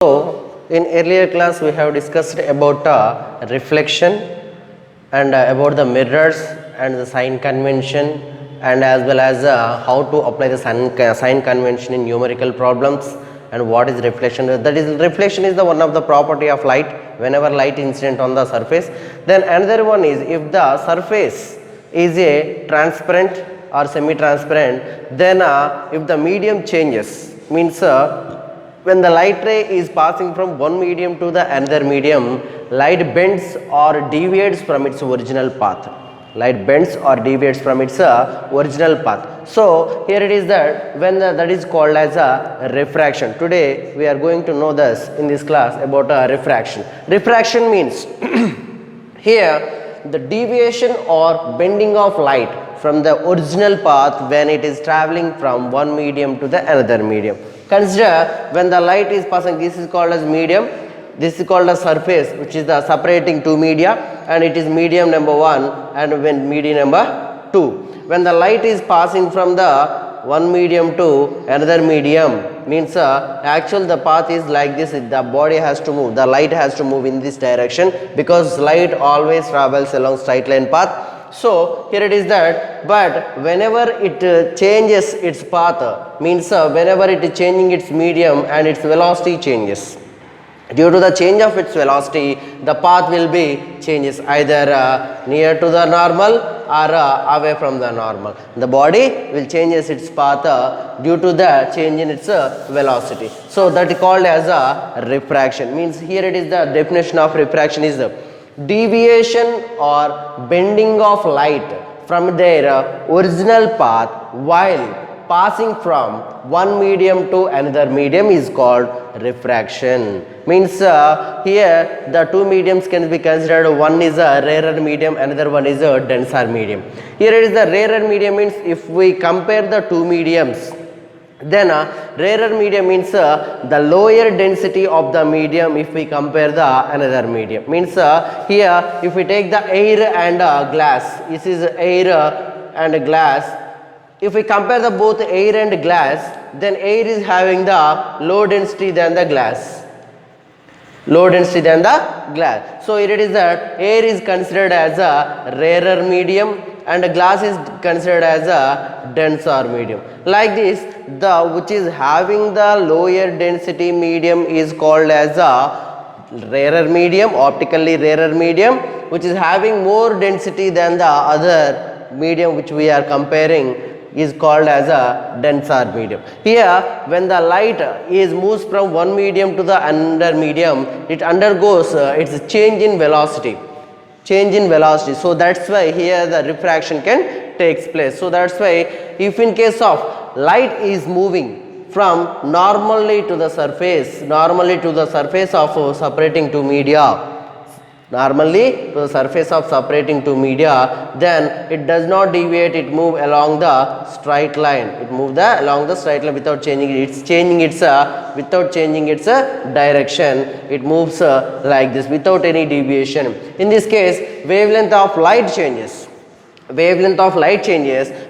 So, in earlier class we have discussed about reflection and about the mirrors and the sign convention, and as well as how to apply the sign convention in numerical problems, and what is reflection. That is, reflection is the one of the property of light whenever light incident on the surface. Then another one is if the surface is a transparent or semi-transparent, then if the medium changes, means when the light ray is passing from one medium to the another medium, light bends or deviates from its original path. Light bends or deviates from its original path. So here it is that when that is called as a refraction. Today we are going to know this in this class about refraction. Refraction means here the deviation or bending of light from the original path when it is traveling from one medium to the another medium. Consider when the light is passing, this is called as medium, this is called as surface, which is the separating two media, and it is medium number 1 and when medium number 2. When the light is passing from the one medium to another medium, means actually the path is like this, the body has to move, the light has to move in this direction, because light always travels along straight line path. So here it is that, but whenever it changes its path, means whenever it is changing its medium and its velocity changes, due to the change of its velocity, the path will be changes either near to the normal or away from the normal. The body will changes its path due to the change in its velocity. So that is called as a refraction. Means here it is the definition of refraction is the deviation or bending of light from their original path while passing from one medium to another medium is called refraction. Means here the two mediums can be considered, one is a rarer medium, another one is a denser medium. Here it is the rarer medium, means if we compare the two mediums, then rarer medium means the lower density of the medium if we compare the another medium. Means here if we take the air and glass, this is air and glass. If we compare the both air and glass, then air is having the low density than the glass. Low density than the glass. So here it is that air is considered as a rarer medium and glass is considered as a denser medium. Like this, the which is having the lower density medium is called as a rarer medium, optically rarer medium, which is having more density than the other medium which we are comparing is called as a denser medium. Here when the light is moves from one medium to the another medium, it undergoes its change in velocity. So that's why here the refraction can takes place. So that's why if in case of light is moving from normally to the surface of separating two media, then it does not deviate, it move along the straight line. Along the straight line without changing it. It's changing its without changing its direction. It moves like this without any deviation. In this case, wavelength of light changes,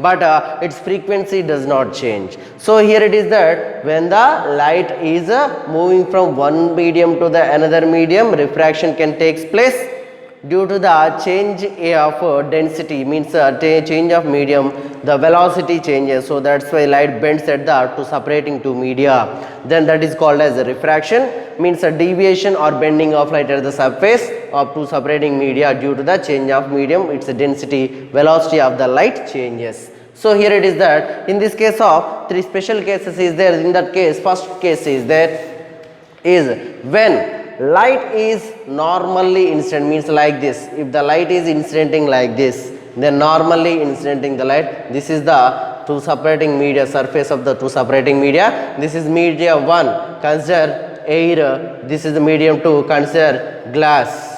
but its frequency does not change. So here it is that when the light is moving from one medium to the another medium, refraction can take place due to the change of density, means change of medium, the velocity changes. So that's why light bends at the two separating two media. Then that is called as a refraction, means a deviation or bending of light at the surface of two separating media due to the change of medium, its density, velocity of the light changes. So here it is that in this case of three special cases is there. In that case, first case is there is when light is normally incident, means like this. If the light is incidenting like this, then normally incidenting the light, this is the two separating media, surface of the two separating media. This is media 1, consider air. This is the medium 2, consider glass.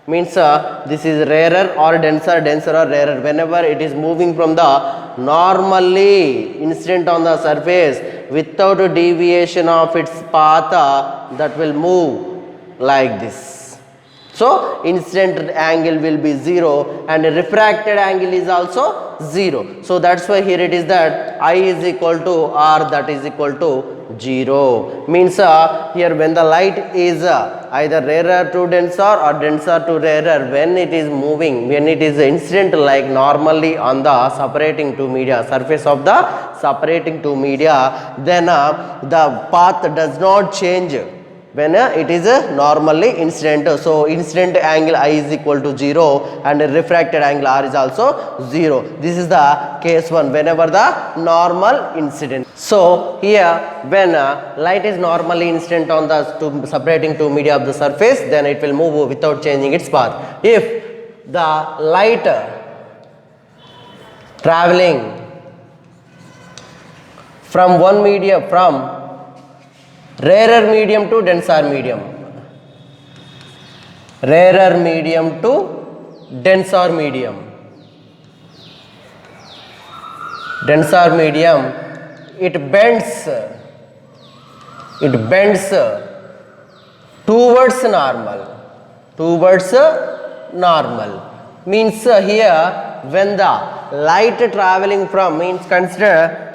Means this is rarer or denser or rarer. Whenever it is moving from the normally incident on the surface without a deviation of its path, that will move like this. So incident angle will be 0 and refracted angle is also 0. So that's why here it is that I is equal to R, that is equal to 0. Means here when the light is either rarer to denser or denser to rarer, when it is moving, when it is incident like normally on the separating two media, surface of the separating two media, then the path does not change when it is normally incident. So incident angle I is equal to 0 and refracted angle R is also 0. This is the case 1 whenever the normal incident. So here when light is normally incident on the separating two media of the surface, then it will move without changing its path. If the light traveling from one medium, from rarer medium to denser medium, rarer medium to denser medium, denser medium, it bends towards normal, means here when the light traveling from, means consider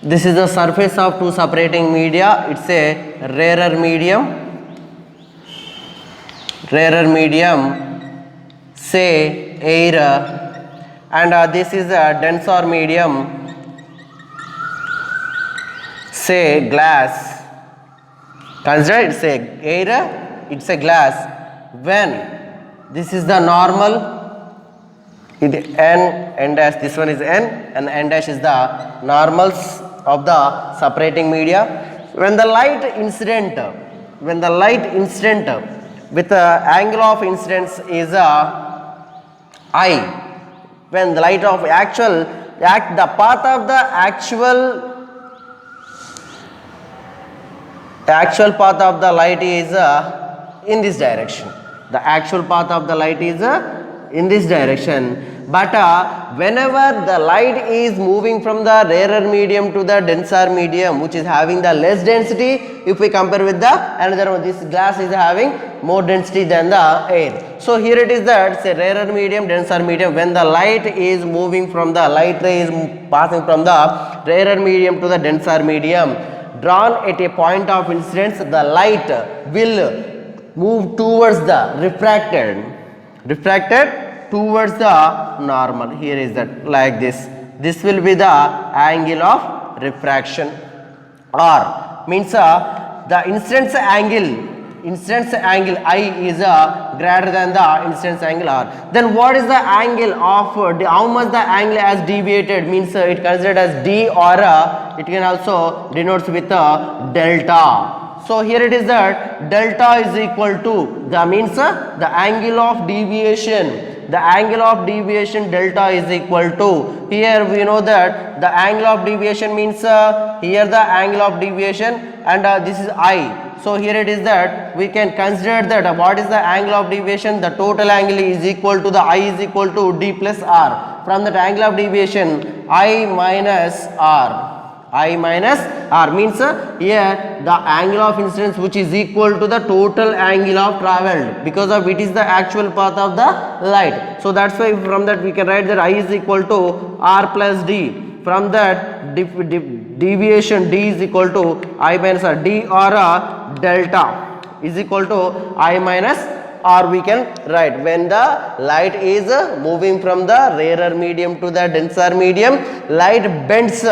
this is the surface of two separating media, it's a rarer medium, say air, and this is a denser medium, say glass. Consider it's a air, it's a glass. When this is the normal, it n dash, this one is n, and n dash is the normals of the separating media. When the light incident with the angle of incidence is I, when the light of the path of the actual path of the light is in this direction. The actual path of the light is in this direction. But whenever the light is moving from the rarer medium to the denser medium, which is having the less density, if we compare with the another one, this glass is having more density than the air. So here it is that say rarer medium, denser medium. When the light is moving from the light ray is passing from the rarer medium to the denser medium, drawn at a point of incidence, the light will move towards the refracted towards the normal. Here is that like this. This will be the angle of refraction, or means the incidence angle I is greater than the incidence angle R. Then what is the angle of how much the angle has deviated, means it considered as d, or it can also denotes with delta. So here it is that delta is equal to the means the angle of deviation. The angle of deviation delta is equal to, here we know that the angle of deviation means here the angle of deviation, and this is I. So here it is that we can consider that what is the angle of deviation, the total angle is equal to the I is equal to d plus R. From that angle of deviation I minus R means here the angle of incidence which is equal to the total angle of traveled, because of it is the actual path of the light. So that's why from that we can write that I is equal to R plus D. From that deviation d is equal to I minus R, d or delta is equal to I minus R we can write. When the light is moving from the rarer medium to the denser medium, light bends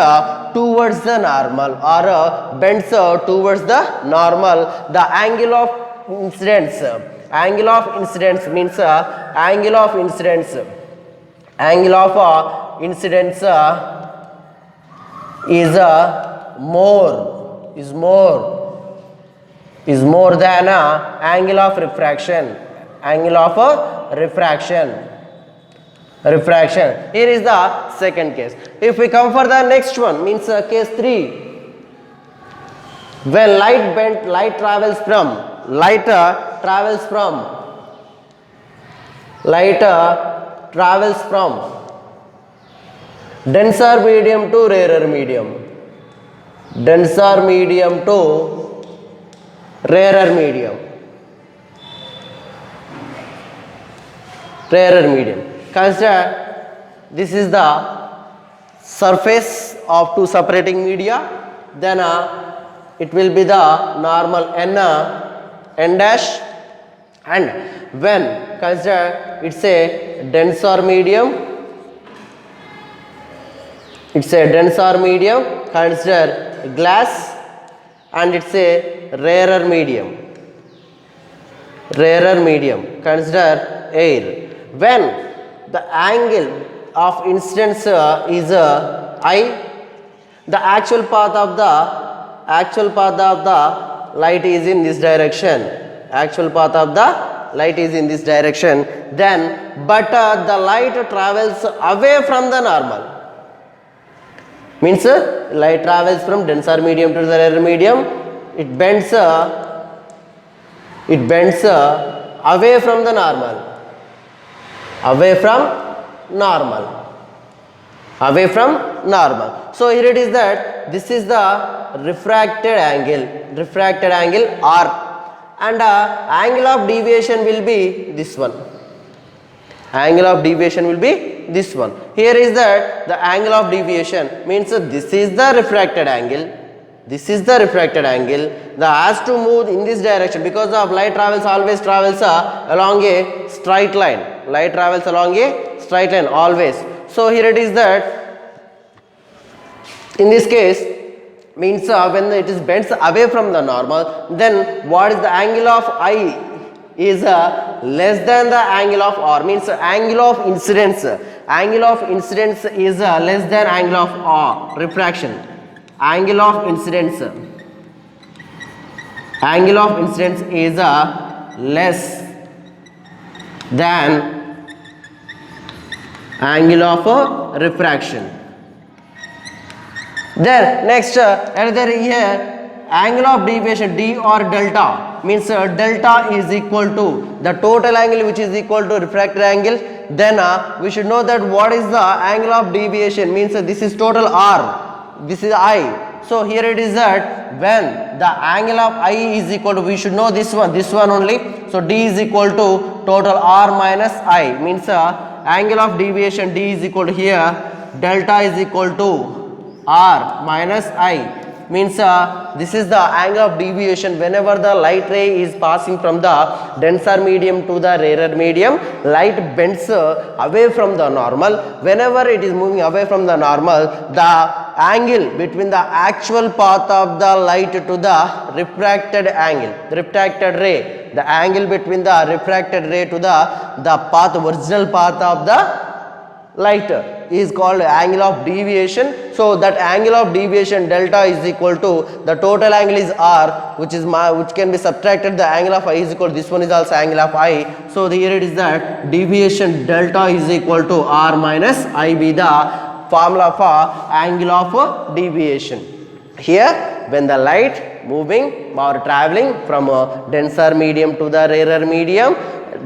towards the normal, or bends towards the normal. The angle of incidence means angle of incidence is more than angle of refraction. Here is the second case. If we come for the next one, means case 3, when light travels from denser medium to rarer medium, Consider this is the surface of two separating media. Then it will be the normal n dash, and when consider it's a denser medium, it's a denser medium, consider glass, and it's a rarer medium, consider air. When the angle of incidence is I, the actual path of the light is in this direction, then but the light travels away from the normal, means light travels from denser medium to the rarer medium, it bends away from the normal, so here it is that this is the refracted angle R, and angle of deviation will be this one, here is that the angle of deviation means this is the refracted angle, the has to move in this direction, because of light always travels along a straight line, always. So here it is that in this case means when it is bends away from the normal, then what is the angle of I is less than the angle of R, means angle of incidence is less than angle of R, refraction, angle of incidence is less than angle of refraction. Then next another here, angle of deviation D or delta, means delta is equal to the total angle which is equal to refracted angle. Then we should know that what is the angle of deviation, means this is total R, this is I. So here it is that when the angle of I is equal to, we should know this one only, so D is equal to total R minus I, means angle of deviation D is equal to here delta is equal to R minus I, means this is the angle of deviation whenever the light ray is passing from the denser medium to the rarer medium, light bends away from the normal. Whenever it is moving away from the normal, the angle between the actual path of the light to the refracted ray, the angle between the refracted ray to the path, original path of the light is called angle of deviation. So that angle of deviation delta is equal to the total angle is R, which can be subtracted, the angle of I is equal to this one is also angle of I. So here it is that deviation delta is equal to R minus I be the formula for angle of deviation. Here when the light moving or traveling from a denser medium to the rarer medium,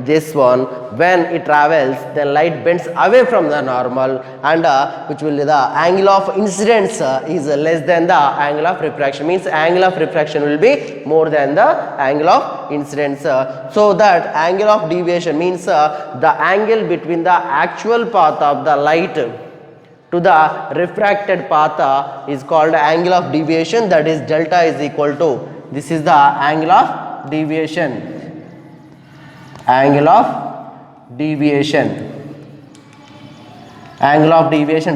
this one when it travels, then light bends away from the normal, and which will be the angle of incidence is less than the angle of refraction, means angle of refraction will be more than the angle of incidence. So that angle of deviation means the angle between the actual path of the light to the refracted path is called angle of deviation, that is delta is equal to, this is the angle of deviation, angle of deviation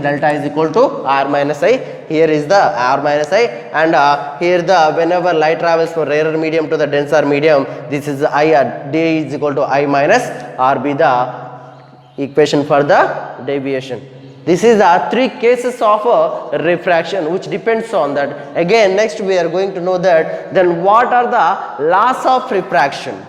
delta is equal to R minus I. Here is the R minus I, and here the whenever light travels from rarer medium to the denser medium, this is I, D is equal to I minus R be the equation for the deviation. This is the three cases of refraction which depends on that. Again next we are going to know that then what are the laws of refraction.